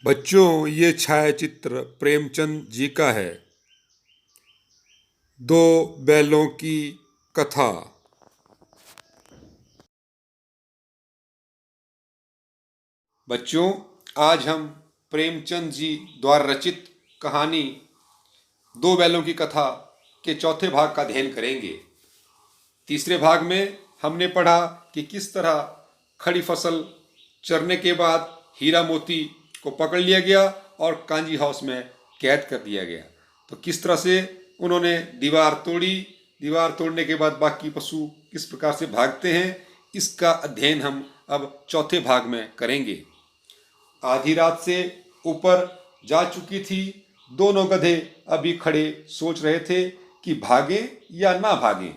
बच्चों, ये छायाचित्र प्रेमचंद जी का है। दो बैलों की कथा। बच्चों, आज हम प्रेमचंद जी द्वारा रचित कहानी दो बैलों की कथा के चौथे भाग का अध्ययन करेंगे। तीसरे भाग में हमने पढ़ा कि किस तरह खड़ी फसल चरने के बाद हीरा मोती को पकड़ लिया गया और कांजी हाउस में कैद कर दिया गया। तो किस तरह से उन्होंने दीवार तोड़ी, दीवार तोड़ने के बाद बाकी पशु किस प्रकार से भागते हैं, इसका अध्ययन हम अब चौथे भाग में करेंगे। आधी रात से ऊपर जा चुकी थी। दोनों गधे अभी खड़े सोच रहे थे कि भागें या ना भागें,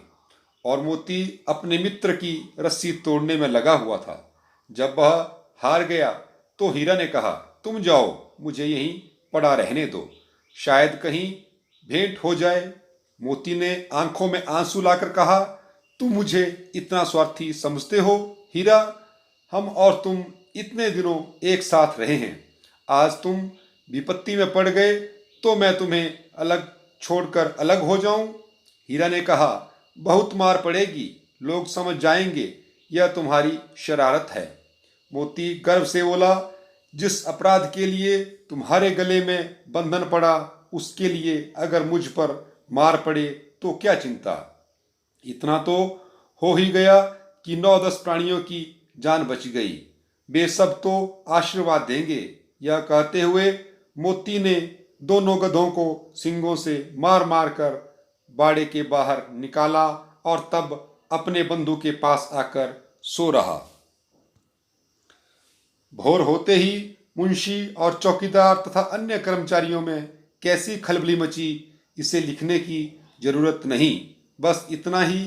और मोती अपने मित्र की रस्सी तोड़ने में लगा हुआ था। जब वह हार गया तो हीरा ने कहा, तुम जाओ, मुझे यहीं पड़ा रहने दो, शायद कहीं भेंट हो जाए। मोती ने आंखों में आंसू लाकर कहा, तुम मुझे इतना स्वार्थी समझते हो हीरा? हम और तुम इतने दिनों एक साथ रहे हैं, आज तुम विपत्ति में पड़ गए तो मैं तुम्हें अलग छोड़कर अलग हो जाऊं? हीरा ने कहा, बहुत मार पड़ेगी, लोग समझ जाएंगे यह तुम्हारी शरारत है। मोती गर्व से बोला, जिस अपराध के लिए तुम्हारे गले में बंधन पड़ा, उसके लिए अगर मुझ पर मार पड़े तो क्या चिंता। इतना तो हो ही गया कि 9-10 प्राणियों की जान बच गई, वे सब तो आशीर्वाद देंगे। यह कहते हुए मोती ने दोनों गधों को सींगों से मार मार कर बाड़े के बाहर निकाला और तब अपने बंधु के पास आकर सो रहा। भोर होते ही मुंशी और चौकीदार तथा अन्य कर्मचारियों में कैसी खलबली मची, इसे लिखने की जरूरत नहीं। बस इतना ही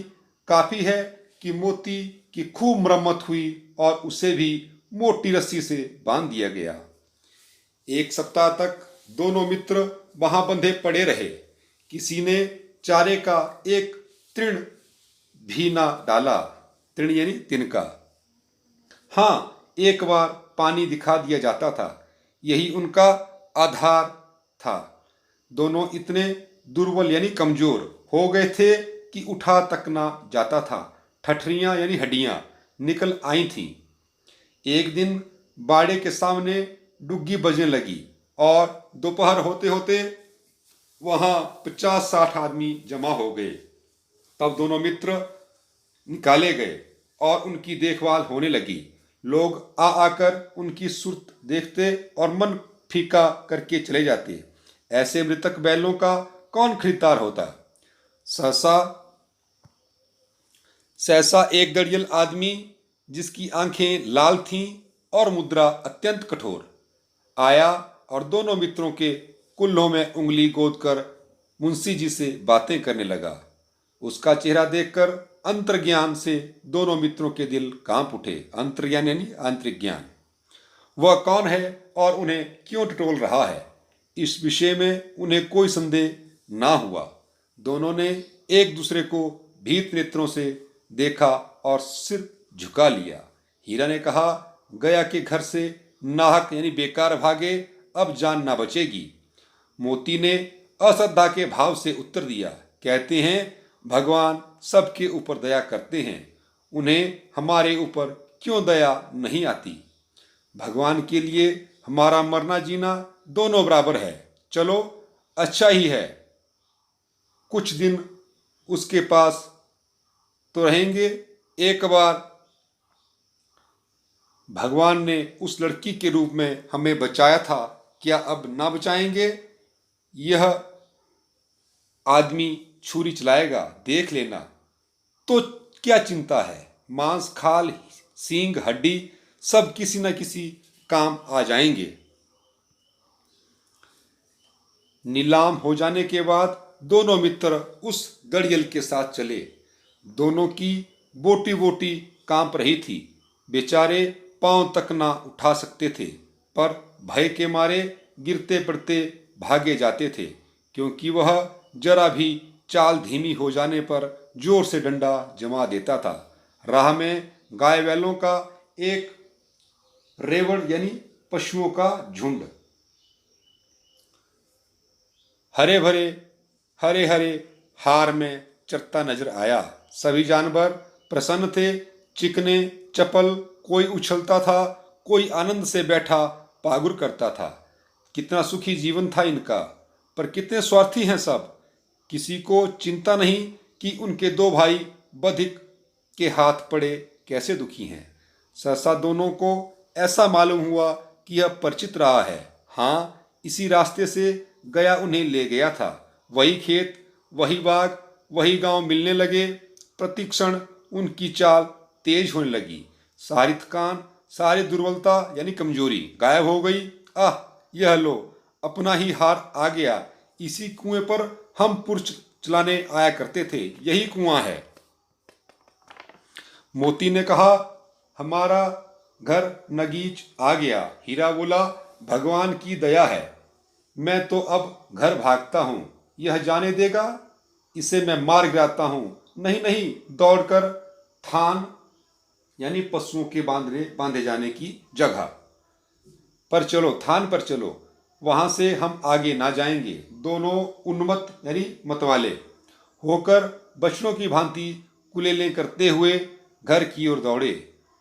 काफी है कि मोती की खूब मरम्मत हुई और उसे भी मोटी रस्सी से बांध दिया गया। एक सप्ताह तक दोनों मित्र वहां बंधे पड़े रहे। किसी ने चारे का एक तृण भी ना डाला। तृण यानी तिनका। हाँ, एक बार पानी दिखा दिया जाता था, यही उनका आधार था। दोनों इतने दुर्बल यानी कमजोर हो गए थे कि उठा तक ना जाता था। ठठरियां यानी हड्डियां निकल आई थीं। एक दिन बाड़े के सामने डुग्गी बजने लगी और दोपहर होते होते वहां 50-60 आदमी जमा हो गए। तब दोनों मित्र निकाले गए और उनकी देखभाल होने लगी। लोग आ आकर उनकी सूरत देखते और मन फीका करके चले जाते। ऐसे मृतक बैलों का कौन खरीदार होता? सहसा सहसा एक दड़ियल आदमी, जिसकी आंखें लाल थीं और मुद्रा अत्यंत कठोर, आया और दोनों मित्रों के कुल्लों में उंगली गोदकर मुंशी जी से बातें करने लगा। उसका चेहरा देखकर अंतर्ज्ञान से दोनों मित्रों के दिल कांप उठे। अंतर्ज्ञान यानी आंतरिक ज्ञान। वह कौन है और उन्हें क्यों टटोल रहा है, इस विषय में उन्हें कोई संदेह ना हुआ। दोनों ने एक दूसरे को भीत नेत्रों से देखा और सिर झुका लिया। हीरा ने कहा, गया के घर से नाहक यानी बेकार भागे, अब जान ना बचेगी। मोती ने अश्रद्धा के भाव से उत्तर दिया, कहते हैं भगवान सबके ऊपर दया करते हैं, उन्हें हमारे ऊपर क्यों दया नहीं आती? भगवान के लिए हमारा मरना जीना दोनों बराबर है। चलो, अच्छा ही है, कुछ दिन उसके पास तो रहेंगे। एक बार भगवान ने उस लड़की के रूप में हमें बचाया था, क्या अब ना बचाएंगे? यह आदमी छुरी चलाएगा, देख लेना। तो क्या चिंता है, मांस खाल सींग हड्डी सब किसी न किसी काम आ जाएंगे। नीलाम हो जाने के बाद दोनों मित्र उस गड़ियल के साथ चले। दोनों की बोटी बोटी कांप रही थी। बेचारे पांव तक ना उठा सकते थे, पर भय के मारे गिरते पड़ते भागे जाते थे, क्योंकि वह जरा भी चाल धीमी हो जाने पर जोर से डंडा जमा देता था। राह में गाय बैलों का एक रेवड़ यानी पशुओं का झुंड हरे भरे हरे हरे हार में चरता नजर आया। सभी जानवर प्रसन्न थे, चिकने चपल, कोई उछलता था, कोई आनंद से बैठा पागुर करता था। कितना सुखी जीवन था इनका, पर कितने स्वार्थी हैं सब। किसी को चिंता नहीं कि उनके दो भाई बधिक के हाथ पड़े कैसे दुखी हैं। सहसा दोनों को ऐसा मालूम हुआ कि यह परिचित रहा है। हाँ, इसी रास्ते से गया उन्हें ले गया था। वही खेत, वही बाग, वही गांव मिलने लगे। प्रतिक्षण उनकी चाल तेज होने लगी। सारी थकान, सारी दुर्बलता यानी कमजोरी गायब हो गई। आह, यह लो, अपना ही हार आ गया। इसी कुएं पर हम पुरुष चलाने आया करते थे, यही कुआं है। मोती ने कहा, हमारा घर नगीच आ गया। हीरा बोला, भगवान की दया है, मैं तो अब घर भागता हूं। यह जाने देगा, इसे मैं मार गिराता हूं। नहीं नहीं, दौड़कर थान यानी पशुओं के बांधे जाने की जगह पर चलो, थान पर चलो, वहां से हम आगे ना जाएंगे। दोनों उन्मत्त यानी मतवाले होकर बछड़ों की भांति कुलेलें करते हुए घर की ओर दौड़े।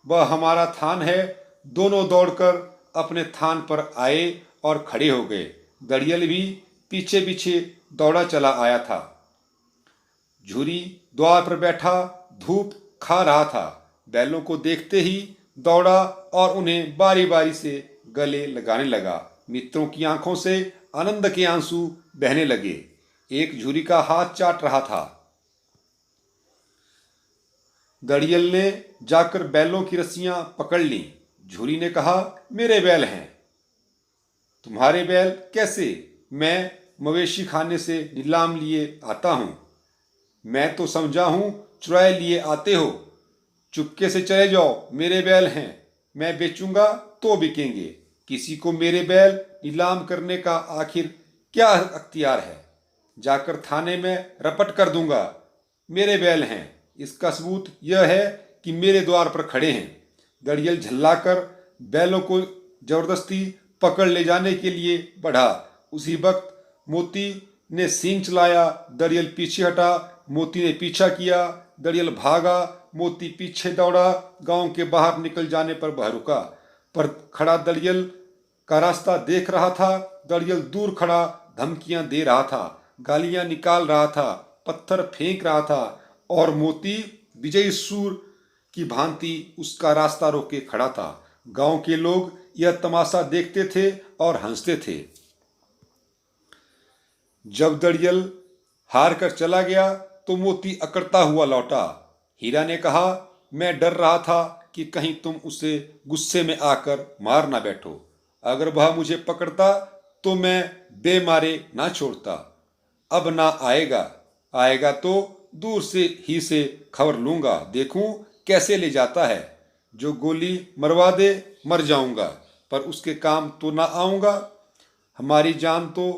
वह हमारा थान है। दोनों दौड़कर अपने थान पर आए और खड़े हो गए। दड़ियल भी पीछे पीछे दौड़ा चला आया था। झूरी द्वार पर बैठा धूप खा रहा था। बैलों को देखते ही दौड़ा और उन्हें बारी बारी से गले लगाने लगा। मित्रों की आंखों से आनंद के आंसू बहने लगे। एक झूरी का हाथ चाट रहा था। दड़ियल ने जाकर बैलों की रस्सियां पकड़ ली। झूरी ने कहा, मेरे बैल हैं। तुम्हारे बैल कैसे? मैं मवेशी खाने से नीलाम लिए आता हूं। मैं तो समझा हूं चुराए लिए आते हो। चुपके से चले जाओ, मेरे बैल हैं। मैं बेचूंगा तो बिकेंगे। किसी को मेरे बैल नीलाम करने का आखिर क्या अख्तियार है? जाकर थाने में रपट कर दूंगा। मेरे बैल हैं, इसका सबूत यह है कि मेरे द्वार पर खड़े हैं। दड़ियल झल्लाकर बैलों को जबरदस्ती पकड़ ले जाने के लिए बढ़ा। उसी वक्त मोती ने सींग चलाया। दड़ियल पीछे हटा। मोती ने पीछा किया। दड़ियल भागा। मोती पीछे दौड़ा। गांव के बाहर निकल जाने पर वह रुका, पर खड़ा दड़ियल का रास्ता देख रहा था। दड़ियल दूर खड़ा धमकियां दे रहा था, गालियां निकाल रहा था, पत्थर फेंक रहा था, और मोती विजयी सूर की भांति उसका रास्ता रोके खड़ा था। गांव के लोग यह तमाशा देखते थे और हंसते थे। जब दड़ियल हार कर चला गया तो मोती अकड़ता हुआ लौटा। हीरा ने कहा, मैं डर रहा था कि कहीं तुम उसे गुस्से में आकर मार ना बैठो। अगर वह मुझे पकड़ता तो मैं बेमारे ना छोड़ता। अब ना आएगा, आएगा तो दूर से ही से खबर लूंगा, देखूं कैसे ले जाता है। जो गोली मरवा दे मर जाऊंगा, पर उसके काम तो ना आऊंगा। हमारी जान तो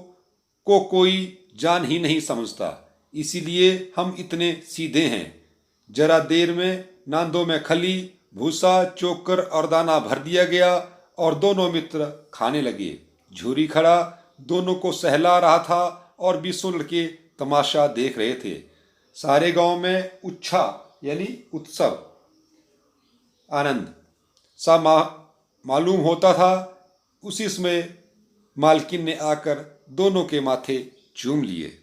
को कोई जान ही नहीं समझता, इसीलिए हम इतने सीधे हैं। जरा देर में नांदों में खली, भूसा, चोकर और दाना भर दिया गया और दोनों मित्र खाने लगे। झूरी खड़ा दोनों को सहला रहा था और 20 लड़के तमाशा देख रहे थे। सारे गांव में उत्साह यानी उत्सव, आनंद सा मालूम होता था। उसी समय मालकिन ने आकर दोनों के माथे चूम लिए।